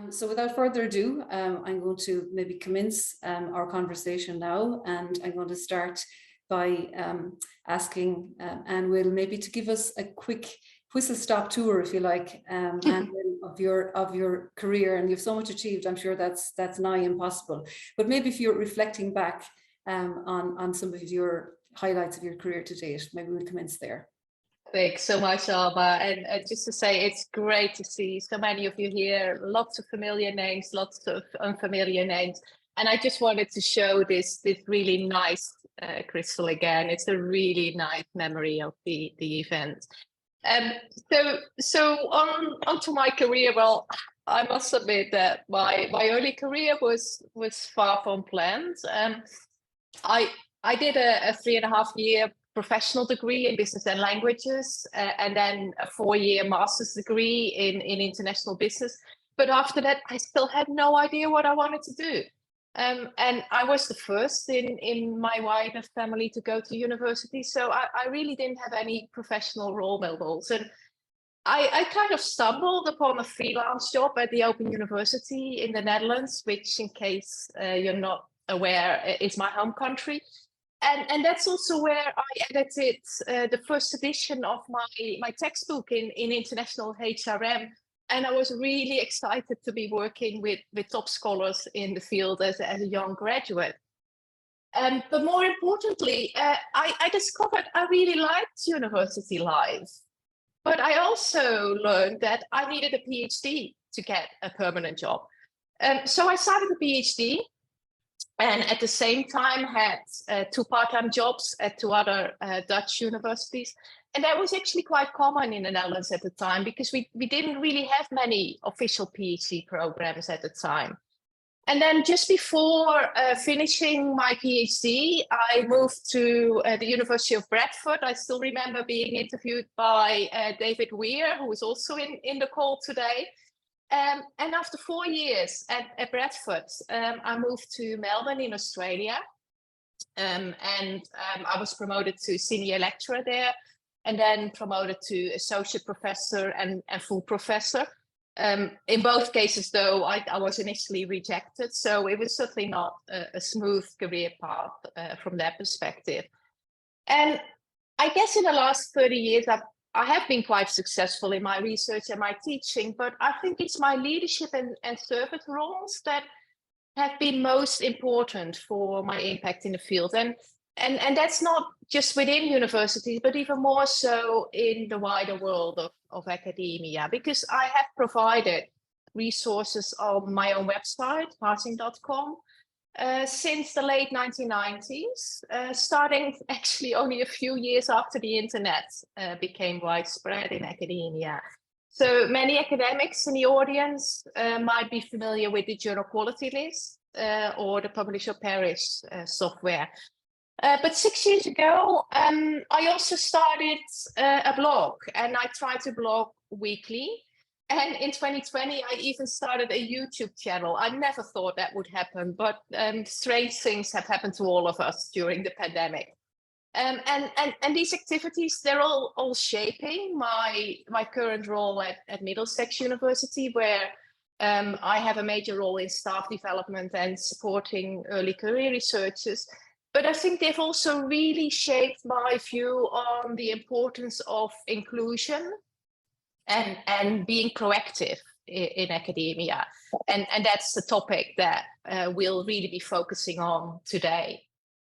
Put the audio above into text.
So without further ado, I'm going to maybe commence our conversation now, and I'm going to start by asking Anne Will maybe to give us a quick whistle-stop tour, if you like, Anne Will, of your career. And you've so much achieved. I'm sure that's nigh impossible. But maybe if you're reflecting back on some of your highlights of your career to date, maybe we'll commence there. Thanks so much, Alba. And just to say, it's great to see so many of you here, lots of familiar names, lots of unfamiliar names. And I just wanted to show this really nice crystal again. It's a really nice memory of the event. So onto my career. Well, I must admit that my early career was far from planned. I did a 3.5-year professional degree in business and languages, and then a 4-year master's degree in international business. But after that, I still had no idea what I wanted to do. And I was the first in my wider family to go to university. So I really didn't have any professional role models. And I kind of stumbled upon a freelance job at the Open University in the Netherlands, which, in case you're not aware, is my home country. And that's also where I edited the first edition of my textbook in international HRM. And I was really excited to be working with top scholars in the field as a young graduate. But more importantly, I discovered I really liked university life. But I also learned that I needed a PhD to get a permanent job. So I started a PhD. And at the same time had 2 part-time jobs at 2 other Dutch universities. And that was actually quite common in the Netherlands at the time, because we didn't really have many official PhD programs at the time. And then just before finishing my PhD, I moved to the University of Bradford. I still remember being interviewed by David Weir, who is also in the call today. And after 4 years at Bradford, I moved to Melbourne in Australia. I was promoted to senior lecturer there, and then promoted to associate professor and full professor. In both cases, though, I was initially rejected. So it was certainly not a smooth career path from that perspective. And I guess in the last 30 years, I have been quite successful in my research and my teaching, but I think it's my leadership and service roles that have been most important for my impact in the field. And that's not just within universities, but even more so in the wider world of academia, because I have provided resources on my own website, parsing.com, since the late 1990s, starting actually only a few years after the internet became widespread in academia. So many academics in the audience might be familiar with the journal quality list or the publish or perish software. But 6 years ago, I also started a blog, and I try to blog weekly. And in 2020, I even started a YouTube channel. I never thought that would happen, but strange things have happened to all of us during the pandemic. And these activities, they're all shaping my current role at Middlesex University, where I have a major role in staff development and supporting early career researchers. But I think they've also really shaped my view on the importance of inclusion and being proactive in academia. And that's the topic that we'll really be focusing on today.